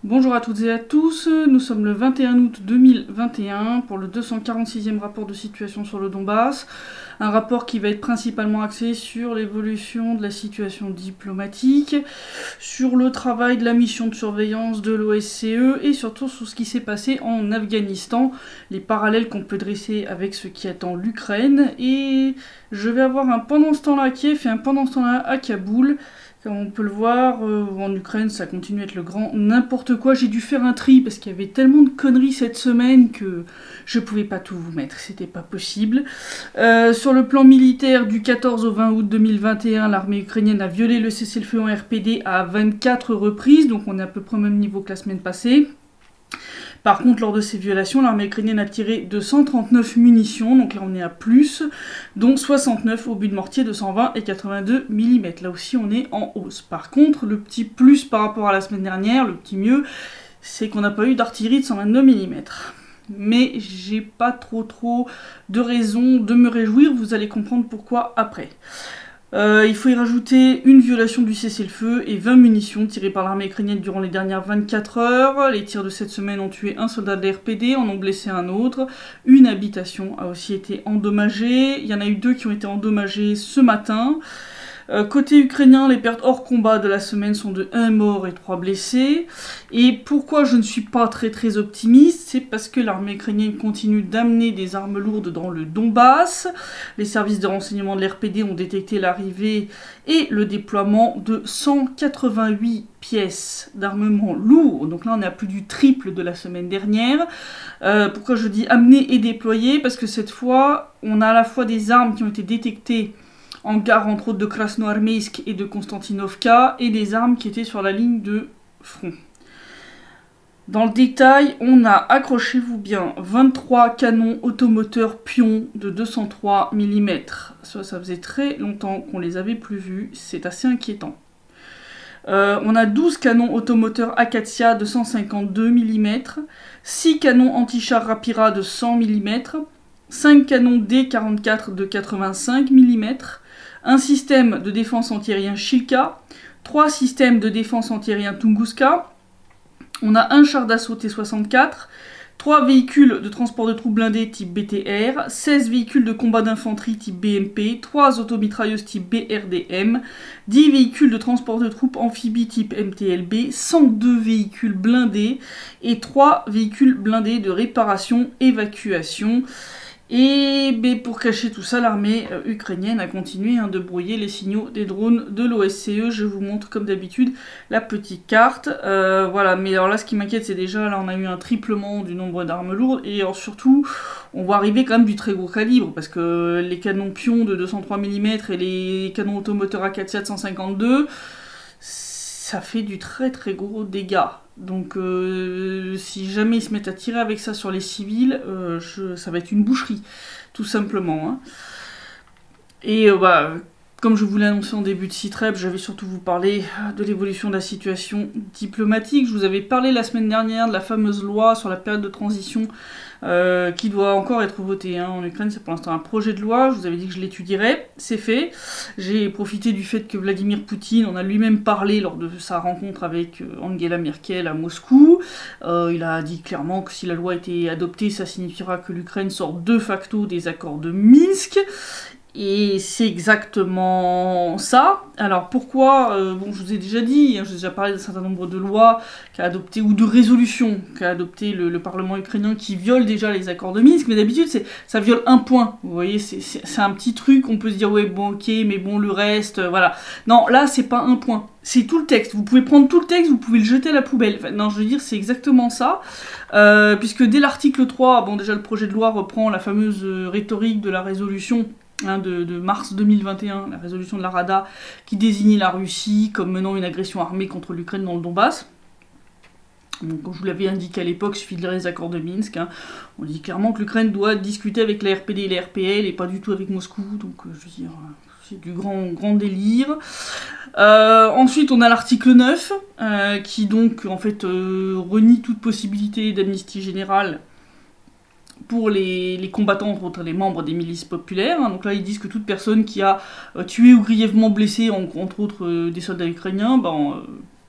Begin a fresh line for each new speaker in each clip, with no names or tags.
Bonjour à toutes et à tous, nous sommes le 21 août 2021 pour le 246e rapport de situation sur le Donbass. Un rapport qui va être principalement axé sur l'évolution de la situation diplomatique, sur le travail de la mission de surveillance de l'OSCE et surtout sur ce qui s'est passé en Afghanistan, les parallèles qu'on peut dresser avec ce qui attend l'Ukraine. Et je vais avoir un pendant ce temps-là à Kiev et un pendant ce temps-là à Kaboul. Comme on peut le voir, en Ukraine, ça continue à être le grand n'importe quoi. J'ai dû faire un tri parce qu'il y avait tellement de conneries cette semaine que je pouvais pas tout vous mettre, c'était pas possible. Sur le plan militaire, du 14 au 20 août 2021, l'armée ukrainienne a violé le cessez-le-feu en RPD à 24 reprises, donc on est à peu près au même niveau que la semaine passée. Par contre, lors de ces violations, l'armée ukrainienne a tiré 239 munitions, donc là on est à plus, dont 69 obus de mortier de 120 et 82 mm. Là aussi on est en hausse. Par contre, le petit plus par rapport à la semaine dernière, le petit mieux, c'est qu'on n'a pas eu d'artillerie de 122 mm. Mais j'ai pas trop de raison de me réjouir, vous allez comprendre pourquoi après. Il faut y rajouter une violation du cessez-le-feu et 20 munitions tirées par l'armée ukrainienne durant les dernières 24 heures. Les tirs de cette semaine ont tué un soldat de l'RPD, en ont blessé un autre. Une habitation a aussi été endommagée. Il y en a eu 2 qui ont été endommagées ce matin. Côté ukrainien, les pertes hors combat de la semaine sont de 1 mort et 3 blessés. Et pourquoi je ne suis pas très optimiste, c'est parce que l'armée ukrainienne continue d'amener des armes lourdes dans le Donbass. Les services de renseignement de l'RPD ont détecté l'arrivée et le déploiement de 188 pièces d'armement lourd. Donc là, on est à plus du triple de la semaine dernière. Pourquoi je dis amener et déployer? Parce que cette fois, on a à la fois des armes qui ont été détectées en gare entre autres de Krasnoarmeysk et de Konstantinovka, et des armes qui étaient sur la ligne de front. Dans le détail, on a, accrochez-vous bien, 23 canons automoteurs pions de 203 mm. Ça faisait très longtemps qu'on les avait plus vus, c'est assez inquiétant. On a 12 canons automoteurs Akatia de 152 mm, 6 canons anti-char Rapira de 100 mm, 5 canons D44 de 85 mm, un système de défense antiaérien Shilka, 3 systèmes de défense antiaérien Tunguska, on a un char d'assaut T-64, 3 véhicules de transport de troupes blindés type BTR, 16 véhicules de combat d'infanterie type BMP, 3 automitrailleuses type BRDM, 10 véhicules de transport de troupes amphibies type MTLB, 102 véhicules blindés et 3 véhicules blindés de réparation-évacuation. Et pour cacher tout ça, l'armée ukrainienne a continué de brouiller les signaux des drones de l'OSCE. Je vous montre comme d'habitude la petite carte. Voilà, mais alors là ce qui m'inquiète c'est déjà, là on a eu un triplement du nombre d'armes lourdes. Et alors, surtout, on va arriver quand même du très gros calibre. Parce que les canons pions de 203 mm et les canons automoteurs AK-4 152, ça fait du très gros dégâts. Donc si jamais ils se mettent à tirer avec ça sur les civils, ça va être une boucherie, tout simplement. Hein. Et comme je vous l'ai annoncé en début de Citrep, je vais surtout vous parler de l'évolution de la situation diplomatique. Je vous avais parlé la semaine dernière de la fameuse loi sur la période de transition qui doit encore être votée en Ukraine. C'est pour l'instant un projet de loi, je vous avais dit que je l'étudierais, c'est fait. J'ai profité du fait que Vladimir Poutine en a lui-même parlé lors de sa rencontre avec Angela Merkel à Moscou. Il a dit clairement que si la loi était adoptée, ça signifiera que l'Ukraine sort de facto des accords de Minsk. Et c'est exactement ça. Alors pourquoi bon, je vous ai déjà dit, j'ai déjà parlé d'un certain nombre de lois qu'a adopté, ou de résolutions qu'a adopté le Parlement ukrainien qui violent déjà les accords de Minsk, mais d'habitude ça viole un point. Vous voyez, c'est un petit truc, on peut se dire ouais bon ok, mais bon le reste, voilà. Non, là c'est pas un point, c'est tout le texte. Vous pouvez prendre tout le texte, vous pouvez le jeter à la poubelle. Enfin, non, je veux dire, c'est exactement ça. Puisque dès l'article 3, bon déjà le projet de loi reprend la fameuse rhétorique de la résolution de mars 2021, la résolution de la Rada, qui désignait la Russie comme menant une agression armée contre l'Ukraine dans le Donbass. Donc, comme je vous l'avais indiqué à l'époque, il suffit de lire les accords de Minsk. Hein. On dit clairement que l'Ukraine doit discuter avec la RPD et la RPL et pas du tout avec Moscou. Donc, je veux dire, c'est du grand délire. Ensuite, on a l'article 9, qui donc, en fait, renie toute possibilité d'amnistie générale pour les combattants, entre autres les membres des milices populaires. Donc là, ils disent que toute personne qui a tué ou grièvement blessé, entre autres des soldats ukrainiens,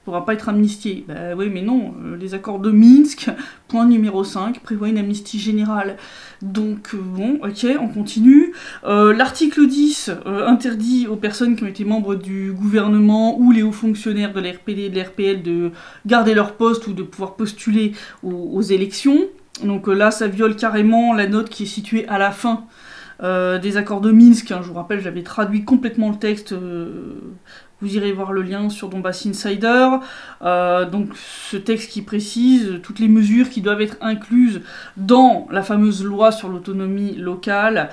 pourra pas être amnistié. Bah oui, mais non, les accords de Minsk, point numéro 5, prévoient une amnistie générale. Donc bon, ok, on continue. L'article 10 interdit aux personnes qui ont été membres du gouvernement ou les hauts fonctionnaires de la RPD et de la RPL de garder leur poste ou de pouvoir postuler aux élections. Donc là, ça viole carrément la note qui est située à la fin des accords de Minsk. Je vous rappelle, j'avais traduit complètement le texte. Vous irez voir le lien sur Donbass Insider. Donc ce texte qui précise toutes les mesures qui doivent être incluses dans la fameuse loi sur l'autonomie locale.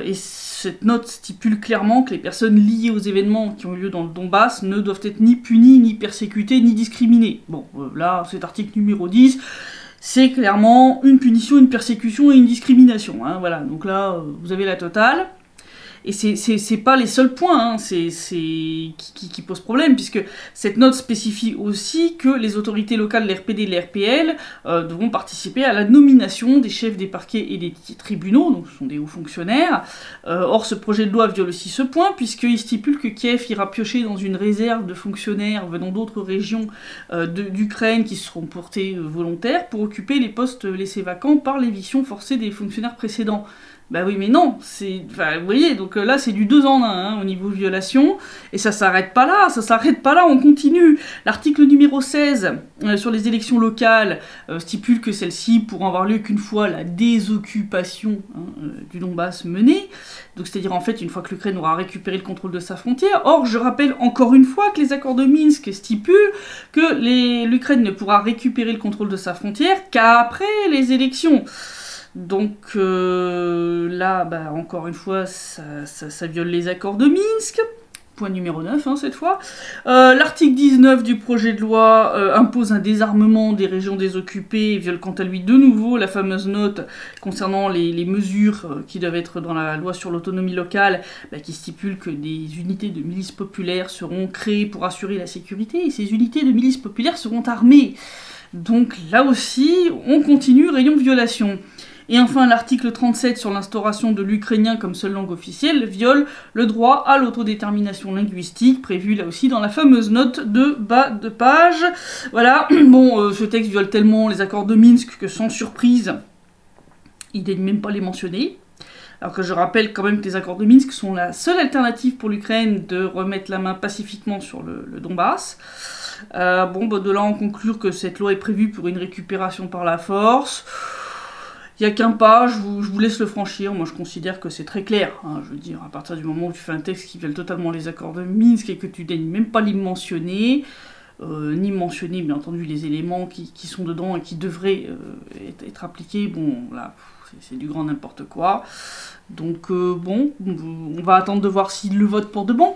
Et cette note stipule clairement que les personnes liées aux événements qui ont eu lieu dans le Donbass ne doivent être ni punies, ni persécutées, ni discriminées. Bon, là, cet article numéro 10... c'est clairement une punition, une persécution et une discrimination. Hein, voilà, donc là, vous avez la totale. Et c'est pas les seuls points qui posent problème, puisque cette note spécifie aussi que les autorités locales de l'RPD et de l'RPL devront participer à la nomination des chefs des parquets et des tribunaux, donc ce sont des hauts fonctionnaires. Or, ce projet de loi viole aussi ce point, puisqu'il stipule que Kiev ira piocher dans une réserve de fonctionnaires venant d'autres régions d'Ukraine qui seront portés volontaires pour occuper les postes laissés vacants par l'éviction forcée des fonctionnaires précédents. Bah oui, mais non, enfin, vous voyez, donc là, c'est du 2 en 1 hein, au niveau violation, et ça s'arrête pas là, on continue. L'article numéro 16 sur les élections locales stipule que celles-ci pourront avoir lieu qu'une fois la désoccupation du Donbass menée, donc c'est-à-dire en fait une fois que l'Ukraine aura récupéré le contrôle de sa frontière. Or, je rappelle encore une fois que les accords de Minsk stipulent que l'Ukraine ne pourra récupérer le contrôle de sa frontière qu'après les élections. Donc là, bah, encore une fois, ça viole les accords de Minsk. Point numéro 9, hein, cette fois. L'article 19 du projet de loi impose un désarmement des régions désoccupées et viole quant à lui de nouveau la fameuse note concernant les mesures qui doivent être dans la loi sur l'autonomie locale, bah, qui stipule que des unités de milices populaires seront créées pour assurer la sécurité, et ces unités de milices populaires seront armées. Donc là aussi, on continue, rayon violation. Et enfin, l'article 37 sur l'instauration de l'ukrainien comme seule langue officielle viole le droit à l'autodétermination linguistique, prévu là aussi dans la fameuse note de bas de page. Voilà, bon, ce texte viole tellement les accords de Minsk que sans surprise, il ne même pas les mentionner. Alors que je rappelle quand même que les accords de Minsk sont la seule alternative pour l'Ukraine de remettre la main pacifiquement sur le Donbass. Bon, bah, de là on conclut que cette loi est prévue pour une récupération par la force. Il n'y a qu'un pas, je vous laisse le franchir, moi je considère que c'est très clair, hein, je veux dire, à partir du moment où tu fais un texte qui viole totalement les accords de Minsk et que tu daignes même pas les mentionner, ni mentionner bien entendu les éléments qui sont dedans et qui devraient être appliqués, bon là, c'est du grand n'importe quoi. Donc bon, on va attendre de voir s'il le vote pour de bon.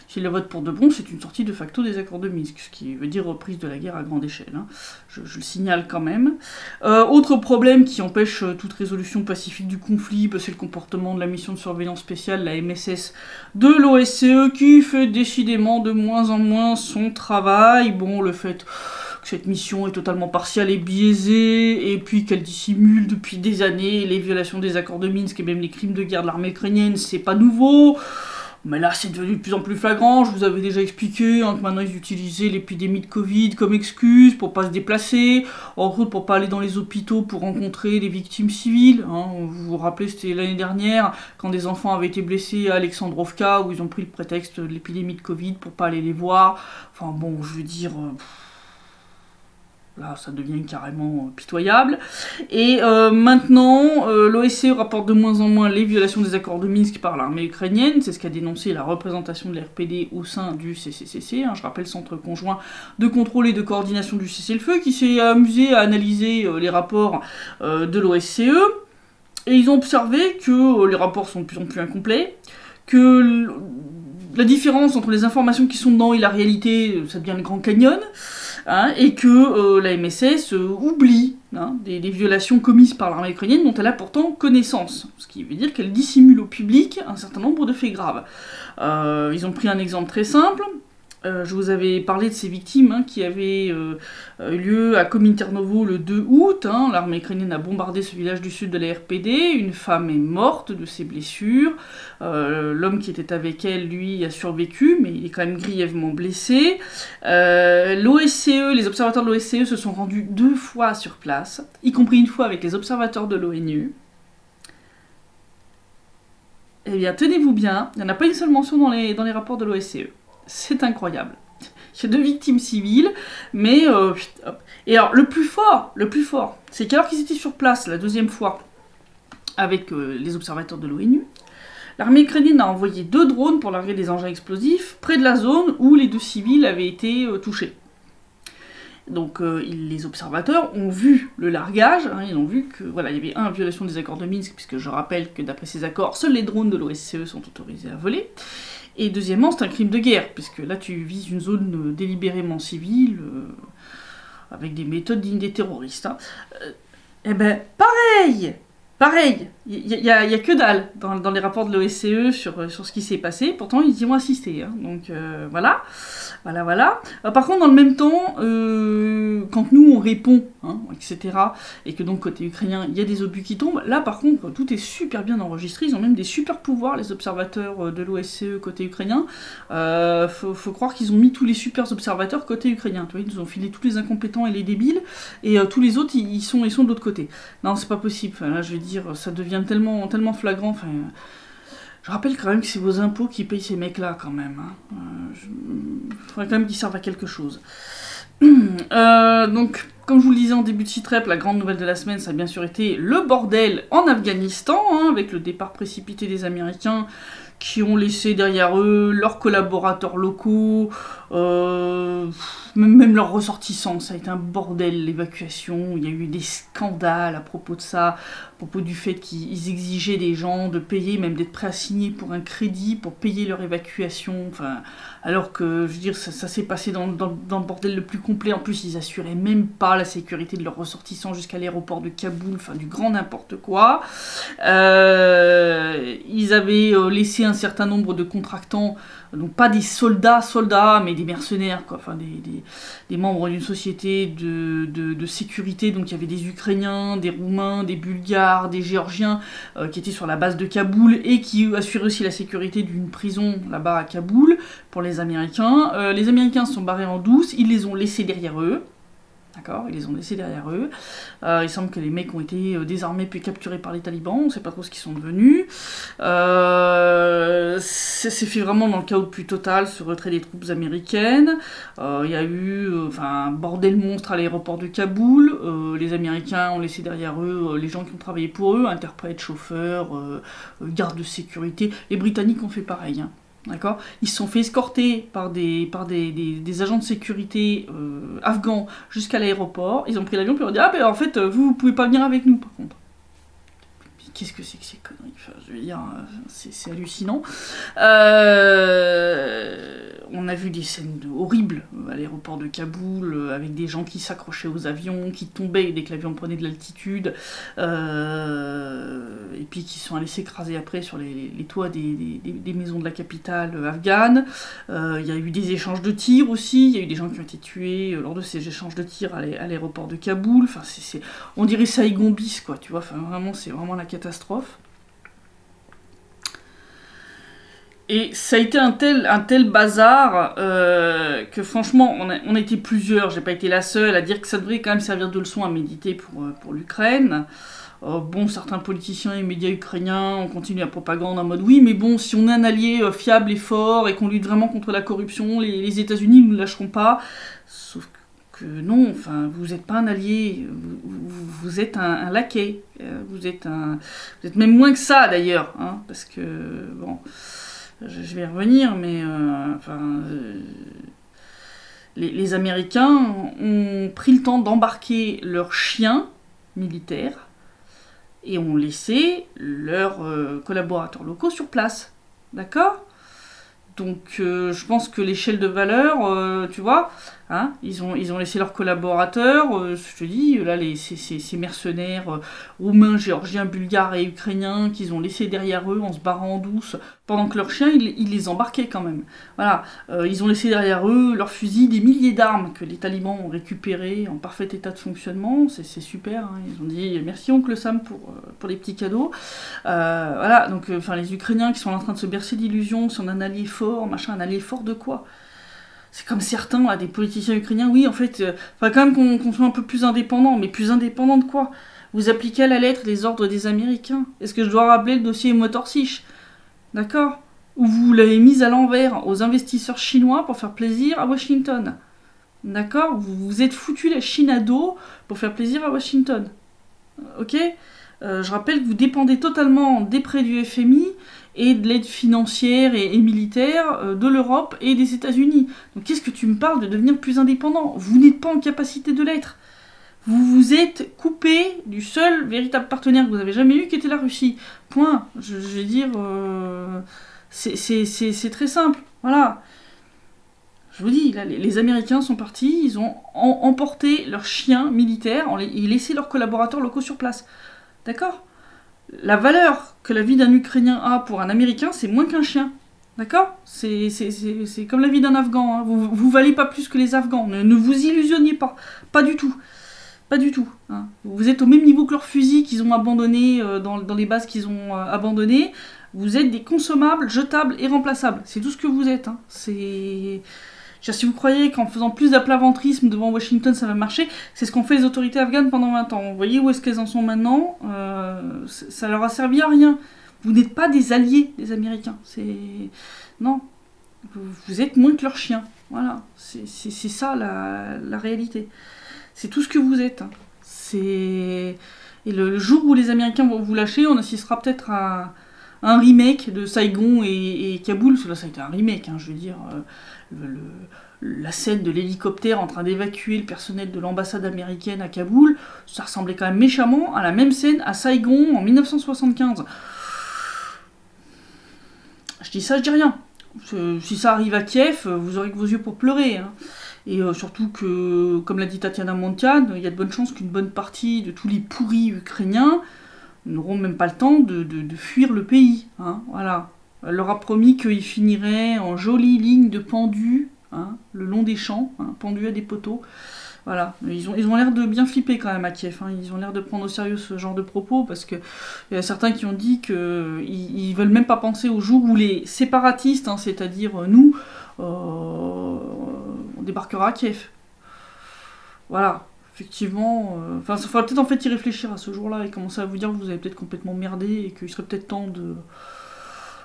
S'il le vote pour de bon, c'est une sortie de facto des accords de Minsk, ce qui veut dire reprise de la guerre à grande échelle. Hein. Je le signale quand même. Autre problème qui empêche toute résolution pacifique du conflit, bah, c'est le comportement de la mission de surveillance spéciale, la MSS de l'OSCE, qui fait décidément de moins en moins son travail. Bon, le fait que cette mission est totalement partiale et biaisée, et puis qu'elle dissimule depuis des années les violations des accords de Minsk et même les crimes de guerre de l'armée ukrainienne, c'est pas nouveau. Mais là, c'est devenu de plus en plus flagrant. Je vous avais déjà expliqué hein, que maintenant ils utilisaient l'épidémie de Covid comme excuse pour pas se déplacer, entre autres pour pas aller dans les hôpitaux pour rencontrer les victimes civiles. Hein. Vous vous rappelez, c'était l'année dernière, quand des enfants avaient été blessés à Alexandrovka, où ils ont pris le prétexte de l'épidémie de Covid pour pas aller les voir. Enfin bon, je veux dire... Là, ça devient carrément pitoyable. Et maintenant, l'OSCE rapporte de moins en moins les violations des accords de Minsk par l'armée ukrainienne. C'est ce qu'a dénoncé la représentation de l'RPD au sein du CCCC. Hein, je rappelle, Centre conjoint de contrôle et de coordination du cessez-le-feu, qui s'est amusé à analyser les rapports de l'OSCE. Et ils ont observé que les rapports sont de plus en plus incomplets, que la différence entre les informations qui sont dedans et la réalité, ça devient le Grand Canyon. Hein, et que la MSS oublie hein, des violations commises par l'armée ukrainienne dont elle a pourtant connaissance. Ce qui veut dire qu'elle dissimule au public un certain nombre de faits graves. Ils ont pris un exemple très simple. Je vous avais parlé de ces victimes hein, qui avaient eu lieu à Kominternovo le 2 août. Hein. L'armée ukrainienne a bombardé ce village du sud de la RPD. Une femme est morte de ses blessures. L'homme qui était avec elle, lui, a survécu, mais il est quand même grièvement blessé. L'OSCE, les observateurs de l'OSCE se sont rendus 2 fois sur place, y compris une fois avec les observateurs de l'ONU. Eh bien, tenez-vous bien, il n'y en a pas une seule mention dans les rapports de l'OSCE. C'est incroyable. Il y a 2 victimes civiles, mais... Et alors, le plus fort, c'est qu'alors qu'ils étaient sur place la 2e fois avec les observateurs de l'ONU, l'armée ukrainienne a envoyé 2 drones pour larguer des engins explosifs près de la zone où les 2 civils avaient été touchés. Donc les observateurs ont vu le largage, hein, ils ont vu que voilà, il y avait violation des accords de Minsk, puisque je rappelle que d'après ces accords, seuls les drones de l'OSCE sont autorisés à voler. Et deuxièmement, c'est un crime de guerre, puisque là tu vises une zone délibérément civile, avec des méthodes dignes des terroristes. Hein. Eh ben, pareil, il y a que dalle dans les rapports de l'OSCE sur ce qui s'est passé, pourtant ils y ont assisté, hein. Donc voilà. Par contre, dans le même temps, quand nous on répond, hein, etc., et que donc côté ukrainien, il y a des obus qui tombent, là par contre, tout est super bien enregistré, ils ont même des super pouvoirs, les observateurs de l'OSCE côté ukrainien. Faut croire qu'ils ont mis tous les super observateurs côté ukrainien, tu vois, ils nous ont filé tous les incompétents et les débiles, et tous les autres, ils sont de l'autre côté. Non, c'est pas possible, enfin, là je veux dire, ça devient tellement flagrant, enfin... Je rappelle quand même que c'est vos impôts qui payent ces mecs-là, quand même. Hein. Faudrait quand même qu'ils servent à quelque chose. Donc, comme je vous le disais en début de site-rep, la grande nouvelle de la semaine, ça a bien sûr été le bordel en Afghanistan, hein, avec le départ précipité des Américains qui ont laissé derrière eux leurs collaborateurs locaux, même leurs ressortissants. Ça a été un bordel, l'évacuation. Il y a eu des scandales à propos de ça, à propos du fait qu'ils exigeaient des gens de payer, même d'être prêts à signer pour un crédit, pour payer leur évacuation. Enfin, alors que, je veux dire, ça s'est passé dans le bordel le plus complet. En plus, ils assuraient même pas la sécurité de leurs ressortissants jusqu'à l'aéroport de Kaboul. Enfin, du grand n'importe quoi. Ils avaient laissé un certain nombre de contractants, donc pas des soldats, mais des mercenaires, quoi, enfin des membres d'une société de sécurité. Donc il y avait des Ukrainiens, des Roumains, des Bulgares, des Géorgiens qui étaient sur la base de Kaboul et qui assuraient aussi la sécurité d'une prison là-bas à Kaboul pour les Américains. Les Américains se sont barrés en douce, ils les ont laissés derrière eux. D'accord, ils les ont laissés derrière eux. Il semble que les mecs ont été désarmés puis capturés par les talibans, on ne sait pas trop ce qu'ils sont devenus. C'est fait vraiment dans le chaos le plus total, ce retrait des troupes américaines. Il y a eu un bordel monstre à l'aéroport de Kaboul. Les Américains ont laissé derrière eux les gens qui ont travaillé pour eux, interprètes, chauffeurs, gardes de sécurité. Les Britanniques ont fait pareil, hein. D'accord, ils se sont fait escorter par des agents de sécurité afghans jusqu'à l'aéroport. Ils ont pris l'avion puis ils ont dit « Ah ben en fait, vous pouvez pas venir avec nous par contre. » Qu'est-ce que c'est que ces conneries? Enfin, je veux dire, c'est hallucinant. On a vu des scènes horribles à l'aéroport de Kaboul, avec des gens qui s'accrochaient aux avions, qui tombaient dès que l'avion prenait de l'altitude, et puis qui sont allés s'écraser après sur les toits des maisons de la capitale afghane. Il y a eu des échanges de tirs aussi, il y a eu des gens qui ont été tués lors de ces échanges de tirs à l'aéroport de Kaboul. Enfin, on dirait Saigon bis, quoi, tu vois, enfin, vraiment, c'est vraiment la catastrophe. Et ça a été un tel bazar que franchement, on a été plusieurs, j'ai pas été la seule à dire que ça devrait quand même servir de leçon à méditer pour l'Ukraine. Bon, certains politiciens et médias ukrainiens ont continué la propagande en mode oui, mais bon, si on est un allié fiable et fort et qu'on lutte vraiment contre la corruption, les États-Unis ne nous lâcheront pas. Sauf que non, enfin, vous n'êtes pas un allié, vous êtes un laquais. Vous êtes même moins que ça d'ailleurs, hein, parce que bon. Je vais y revenir, mais les Américains ont pris le temps d'embarquer leurs chiens militaires et ont laissé leurs collaborateurs locaux sur place. D'accord ? Donc je pense que l'échelle de valeur, tu vois, Hein, ils ont laissé leurs collaborateurs, je te dis, là, ces mercenaires roumains, géorgiens, bulgares et ukrainiens qu'ils ont laissés derrière eux en se barrant en douce, pendant que leurs chiens, ils les embarquaient quand même. Voilà, ils ont laissé derrière eux leurs fusils, des milliers d'armes que les talibans ont récupérées en parfait état de fonctionnement, c'est super, hein. Ils ont dit merci oncle Sam pour les petits cadeaux. Voilà, donc les Ukrainiens qui sont en train de se bercer d'illusions sur un allié fort, machin, un allié fort de quoi ? C'est comme certains, là, des politiciens ukrainiens, oui, en fait, quand même qu'on soit un peu plus indépendant, mais plus indépendant de quoi ? Vous appliquez à la lettre les ordres des Américains. Est-ce que je dois rappeler le dossier Motorsiche ? D'accord ? Ou vous l'avez mis à l'envers aux investisseurs chinois pour faire plaisir à Washington. D'accord ? Vous vous êtes foutu la Chine à dos pour faire plaisir à Washington. Ok ? Je rappelle que vous dépendez totalement des prêts du FMI et de l'aide financière et militaire de l'Europe et des États-Unis. Donc qu'est-ce que tu me parles de devenir plus indépendant ? Vous n'êtes pas en capacité de l'être. Vous vous êtes coupé du seul véritable partenaire que vous avez jamais eu, qui était la Russie. Point. Je vais dire, c'est très simple. Voilà. Je vous dis, là, les Américains sont partis, ils ont emporté leurs chiens militaires et laissé leurs collaborateurs locaux sur place. D'accord ? La valeur que la vie d'un Ukrainien a pour un Américain, c'est moins qu'un chien. D'accord ? C'est comme la vie d'un Afghan. Hein. Vous valez pas plus que les Afghans. Ne vous illusionnez pas. Pas du tout. Pas du tout. Hein. Vous êtes au même niveau que leurs fusils qu'ils ont abandonnés dans les bases qu'ils ont abandonnées. Vous êtes des consommables, jetables et remplaçables. C'est tout ce que vous êtes. Hein. C'est... Si vous croyez qu'en faisant plus d'aplaventrisme devant Washington, ça va marcher, c'est ce qu'ont fait les autorités afghanes pendant 20 ans. Vous voyez où est-ce qu'elles en sont maintenant ? Ça leur a servi à rien. Vous n'êtes pas des alliés des Américains. Non. Vous êtes moins que leurs chiens. Voilà. C'est ça la réalité. C'est tout ce que vous êtes. Et le jour où les Américains vont vous lâcher, on assistera peut-être à un remake de Saigon et Kaboul. Parce que là, ça a été un remake, hein, je veux dire... la scène de l'hélicoptère en train d'évacuer le personnel de l'ambassade américaine à Kaboul, ça ressemblait quand même méchamment à la même scène à Saigon en 1975. Je dis ça, je dis rien. Si ça arrive à Kiev, vous aurez que vos yeux pour pleurer. Hein. Et surtout que, comme l'a dit Tatiana Montian, il y a de bonnes chances qu'une bonne partie de tous les pourris ukrainiens n'auront même pas le temps de fuir le pays. Hein. Voilà. Elle leur a promis qu'ils finiraient en jolie ligne de pendus, hein, le long des champs, hein, pendus à des poteaux. Voilà. Ils ont l'air de bien flipper quand même à Kiev. Hein. Ils ont l'air de prendre au sérieux ce genre de propos, parce qu'il y a certains qui ont dit qu'ils veulent même pas penser au jour où les séparatistes, hein, c'est-à-dire nous, on débarquera à Kiev. Voilà. Effectivement, il faudra peut-être en fait y réfléchir à ce jour-là et commencer à vous dire que vous avez peut-être complètement merdé et qu'il serait peut-être temps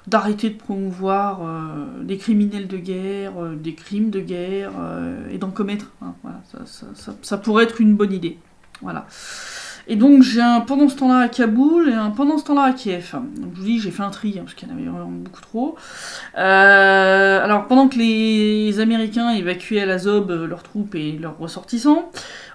d'arrêter de promouvoir des criminels de guerre, des crimes de guerre, et d'en commettre. Hein, voilà, ça pourrait être une bonne idée. Voilà. Et donc j'ai un pendant ce temps-là à Kaboul et un pendant ce temps-là à Kiev. Donc je vous dis, j'ai fait un tri, hein, parce qu'il y en avait vraiment beaucoup trop. Alors pendant que les Américains évacuaient à l'Azov leurs troupes et leurs ressortissants,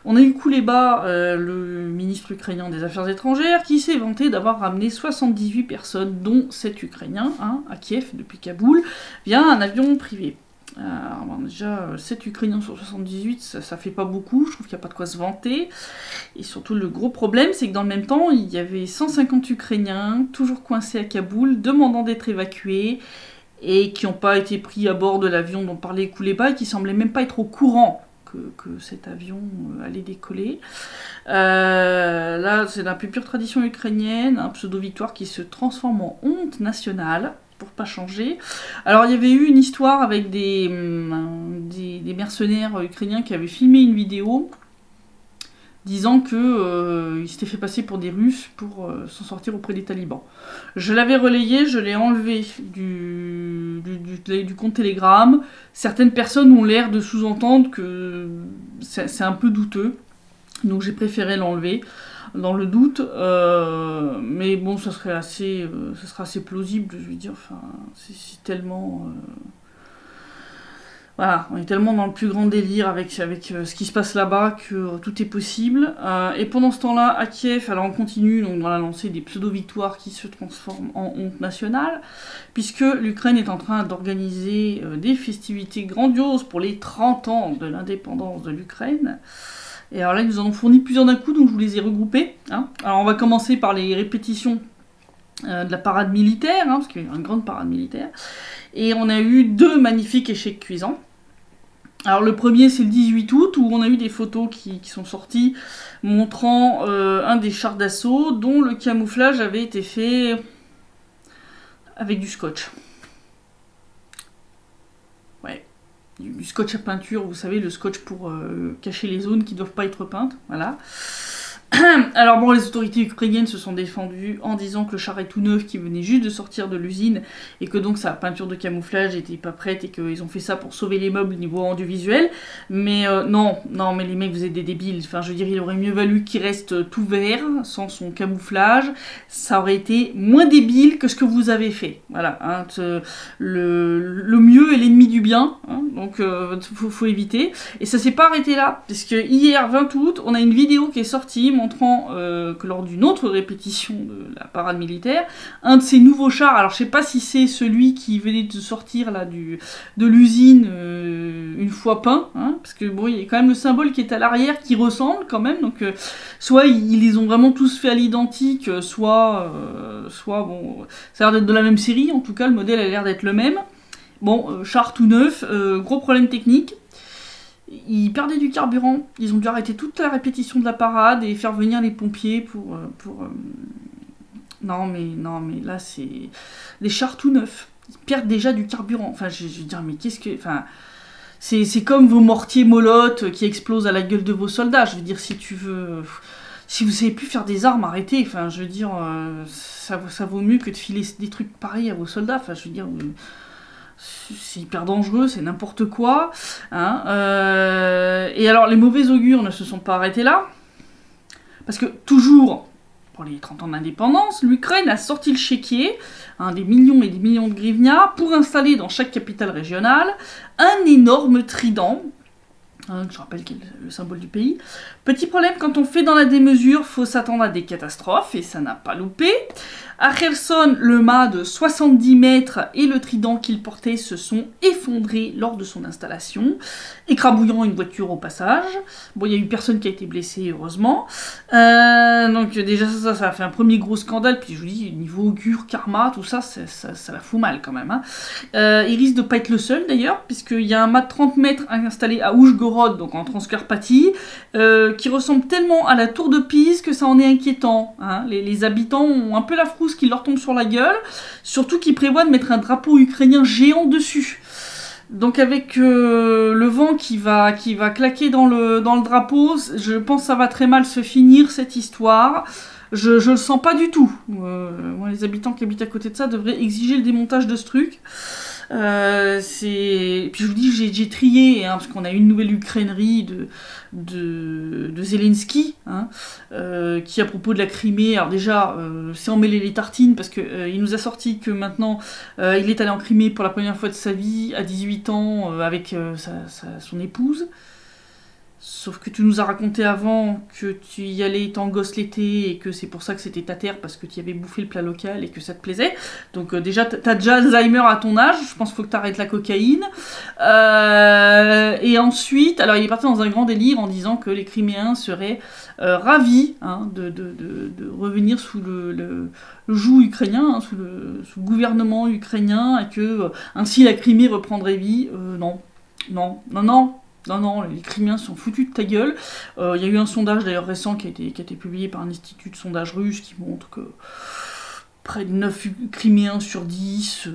on a eu Kouleba, le ministre ukrainien des Affaires étrangères, qui s'est vanté d'avoir ramené 78 personnes, dont 7 Ukrainiens, hein, à Kiev depuis Kaboul, via un avion privé. Alors, bon, déjà, 7 Ukrainiens sur 78, ça fait pas beaucoup, je trouve qu'il n'y a pas de quoi se vanter. Et surtout, le gros problème, c'est que dans le même temps, il y avait 150 Ukrainiens, toujours coincés à Kaboul, demandant d'être évacués, et qui n'ont pas été pris à bord de l'avion dont parlait Kouleba, et qui semblaient même pas être au courant que cet avion allait décoller. Là, c'est la plus pure tradition ukrainienne, un pseudo-victoire qui se transforme en honte nationale, pour pas changer. Alors, il y avait eu une histoire avec des mercenaires ukrainiens qui avaient filmé une vidéo disant qu'ils s'étaient fait passer pour des Russes pour s'en sortir auprès des talibans. Je l'avais relayé, je l'ai enlevé du compte Telegram. Certaines personnes ont l'air de sous-entendre que c'est un peu douteux, donc j'ai préféré l'enlever dans le doute, mais bon, ça sera assez plausible, je veux dire, enfin, c'est tellement... Voilà, on est tellement dans le plus grand délire avec ce qui se passe là-bas que tout est possible. Et pendant ce temps-là, à Kiev, alors on continue donc, dans la lancée des pseudo-victoires qui se transforment en honte nationale, puisque l'Ukraine est en train d'organiser des festivités grandioses pour les 30 ans de l'indépendance de l'Ukraine. Et alors là, ils nous en ont fourni plusieurs d'un coup, donc je vous les ai regroupés. Hein. Alors on va commencer par les répétitions de la parade militaire, hein, parce qu'il y a eu une grande parade militaire. Et on a eu 2 magnifiques échecs cuisants. Alors le premier, c'est le 18 août, où on a eu des photos qui sont sorties montrant un des chars d'assaut dont le camouflage avait été fait avec du scotch. Ouais, du scotch à peinture, vous savez, le scotch pour cacher les zones qui ne doivent pas être peintes, voilà. Alors bon, les autorités ukrainiennes se sont défendues en disant que le char est tout neuf, qui venait juste de sortir de l'usine, et que donc sa peinture de camouflage était pas prête, et qu'ils ont fait ça pour sauver les meubles niveau rendu visuel. Mais non, mais les mecs, vous êtes des débiles. Enfin, je veux dire, il aurait mieux valu qu'il reste tout vert, sans son camouflage. Ça aurait été moins débile que ce que vous avez fait. Voilà, hein, le mieux est l'ennemi du bien, hein, donc faut éviter. Et ça s'est pas arrêté là, parce que hier, 20 août, on a une vidéo qui est sortie, montrant que lors d'une autre répétition de la parade militaire, un de ces nouveaux chars, alors je sais pas si c'est celui qui venait de sortir là de l'usine une fois peint, hein, parce que bon, il y a quand même le symbole qui est à l'arrière qui ressemble quand même, donc soit ils les ont vraiment tous fait à l'identique, soit bon, ça a l'air d'être de la même série, en tout cas le modèle a l'air d'être le même. Bon, char tout neuf, gros problème technique. Ils perdaient du carburant, ils ont dû arrêter toute la répétition de la parade et faire venir les pompiers pour Non mais là c'est... Les chars tout neufs, ils perdent déjà du carburant. Enfin je veux dire, mais qu'est-ce que... Enfin, c'est comme vos mortiers molottes qui explosent à la gueule de vos soldats. Je veux dire, si tu veux... Si vous savez plus faire des armes, arrêtez. Enfin, je veux dire, ça vaut mieux que de filer des trucs pareils à vos soldats. Enfin, je veux dire... c'est hyper dangereux, c'est n'importe quoi. Hein, et alors, les mauvais augures ne se sont pas arrêtés là. Parce que, toujours, pour les 30 ans d'indépendance, l'Ukraine a sorti le chéquier, des millions et des millions de grivnia, pour installer dans chaque capitale régionale un énorme trident. Je rappelle qu'il est le symbole du pays. Petit problème, quand on fait dans la démesure, faut s'attendre à des catastrophes, et ça n'a pas loupé. À Kherson, le mât de 70 mètres et le trident qu'il portait se sont effondrés lors de son installation, écrabouillant une voiture au passage. Bon, il n'y a eu personne qui a été blessé, heureusement. Donc déjà, ça a fait un premier gros scandale, puis je vous dis, niveau augure, karma, tout ça, ça la fout mal quand même. Hein. Il risque de pas être le seul, d'ailleurs, puisqu'il y a un mât de 30 mètres installé à Oujgorod, donc en Transcarpathie, qui ressemble tellement à la tour de Pise que ça en est inquiétant. Hein. Les habitants ont un peu la frousse qui leur tombe sur la gueule, surtout qu'ils prévoient de mettre un drapeau ukrainien géant dessus. Donc avec le vent qui va claquer dans le drapeau, je pense que ça va très mal se finir cette histoire. Je le sens pas du tout. Moi, les habitants qui habitent à côté de ça devraient exiger le démontage de ce truc. Puis je vous dis, j'ai trié, hein, parce qu'on a eu une nouvelle ukrainerie de Zelensky, hein, qui à propos de la Crimée, alors déjà, s'est emmêlé les tartines, parce qu'il nous a sorti que maintenant, il est allé en Crimée pour la première fois de sa vie, à 18 ans, avec son épouse. Sauf que tu nous as raconté avant que tu y allais étant gosse l'été et que c'est pour ça que c'était ta terre parce que tu y avais bouffé le plat local et que ça te plaisait. Donc déjà, t'as déjà Alzheimer à ton âge, je pense qu'il faut que t'arrêtes la cocaïne. Et ensuite, alors il est parti dans un grand délire en disant que les Criméens seraient ravis, hein, de revenir sous le joug ukrainien, hein, sous le gouvernement ukrainien, et que ainsi la Crimée reprendrait vie. Non, les Criméens sont foutus de ta gueule. Il y a eu un sondage d'ailleurs récent qui a été publié par un institut de sondage russe qui montre que près de 9 Criméens sur 10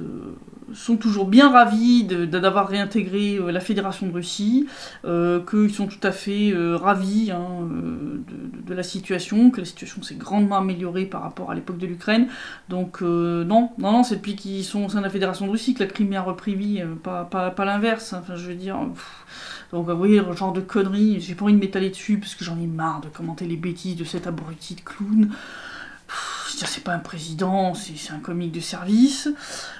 sont toujours bien ravis d'avoir réintégré la Fédération de Russie, qu'ils sont tout à fait ravis, hein, de la situation, que la situation s'est grandement améliorée par rapport à l'époque de l'Ukraine. Donc non, c'est depuis qu'ils sont au sein de la Fédération de Russie que la Crimée a repris vie, pas l'inverse. Enfin, je veux dire... Donc vous voyez, le genre de conneries, j'ai pas envie de m'étaler dessus parce que j'en ai marre de commenter les bêtises de cet abruti de clown. dire, c'est pas un président, c'est un comique de service.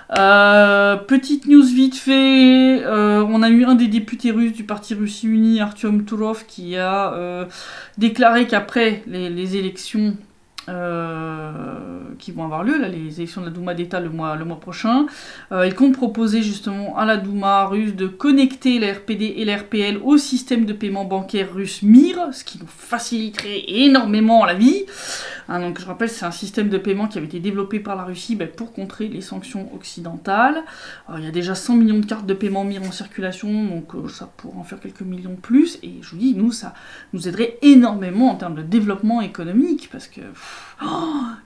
Petite news vite fait, on a eu un des députés russes du parti Russie Unie, Artyom Turov, qui a déclaré qu'après les élections qui vont avoir lieu, là, les élections de la Douma d'État le mois prochain, il compte proposer justement à la Douma russe de connecter la RPD et la RPL au système de paiement bancaire russe MIR, ce qui nous faciliterait énormément la vie. Hein, donc je rappelle, c'est un système de paiement qui avait été développé par la Russie pour contrer les sanctions occidentales. Il y a déjà 100 millions de cartes de paiement MIR en circulation, donc ça pourrait en faire quelques millions de plus, et je vous dis, nous, ça nous aiderait énormément en termes de développement économique, parce que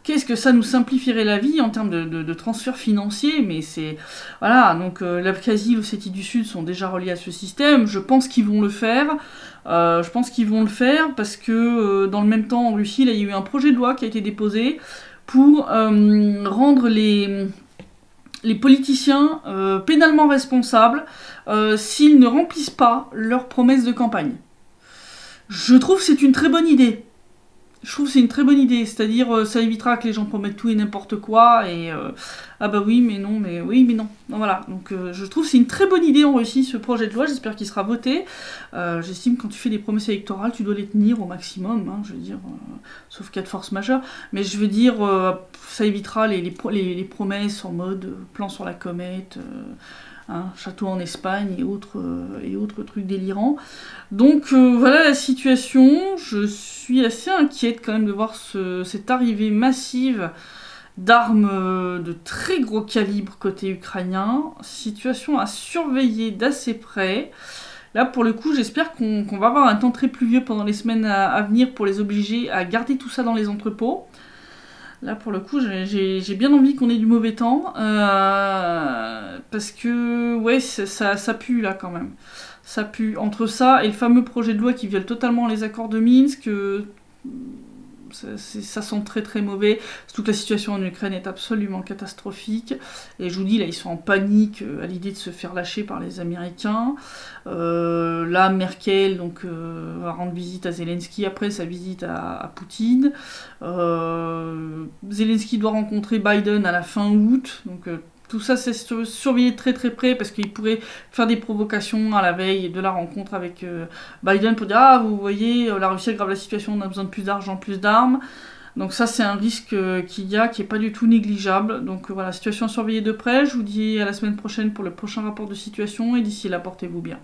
qu'est-ce que ça nous simplifierait la vie en termes de transferts financiers, mais c'est... Voilà, donc l'Abkhazie et l'Ossétie du Sud sont déjà reliés à ce système, je pense qu'ils vont le faire. Parce que dans le même temps en Russie, là, il y a eu un projet de loi qui a été déposé pour rendre les politiciens pénalement responsables s'ils ne remplissent pas leurs promesses de campagne. Je trouve que c'est une très bonne idée. C'est-à-dire ça évitera que les gens promettent tout et n'importe quoi, et ah bah oui, mais non, mais oui, mais non. Non, voilà, donc je trouve que c'est une très bonne idée en Russie, ce projet de loi, j'espère qu'il sera voté. J'estime que quand tu fais des promesses électorales, tu dois les tenir au maximum, hein, je veux dire, sauf cas de force majeure, mais je veux dire, ça évitera les promesses en mode plan sur la comète... château en Espagne et autres trucs délirants. Donc voilà la situation. Je suis assez inquiète quand même de voir cette arrivée massive d'armes de très gros calibre côté ukrainien. Situation à surveiller d'assez près. Là, pour le coup, j'espère qu'on va avoir un temps très pluvieux pendant les semaines à venir pour les obliger à garder tout ça dans les entrepôts. Là, pour le coup, j'ai bien envie qu'on ait du mauvais temps, parce que, ouais, ça pue, là, quand même. Ça pue. Entre ça et le fameux projet de loi qui viole totalement les accords de Minsk, ça sent très très mauvais, surtout que la situation en Ukraine est absolument catastrophique, et je vous dis, là, ils sont en panique à l'idée de se faire lâcher par les Américains. Là, Merkel va rendre visite à Zelensky après sa visite à Poutine. Zelensky doit rencontrer Biden à la fin août, donc tout ça, c'est surveillé de très très près, parce qu'il pourrait faire des provocations à la veille de la rencontre avec Biden pour dire « Ah, vous voyez, la Russie aggrave la situation, on a besoin de plus d'argent, plus d'armes ». Donc ça, c'est un risque qu'il y a, qui n'est pas du tout négligeable. Donc voilà, situation à surveiller de près. Je vous dis à la semaine prochaine pour le prochain rapport de situation, et d'ici là, portez-vous bien.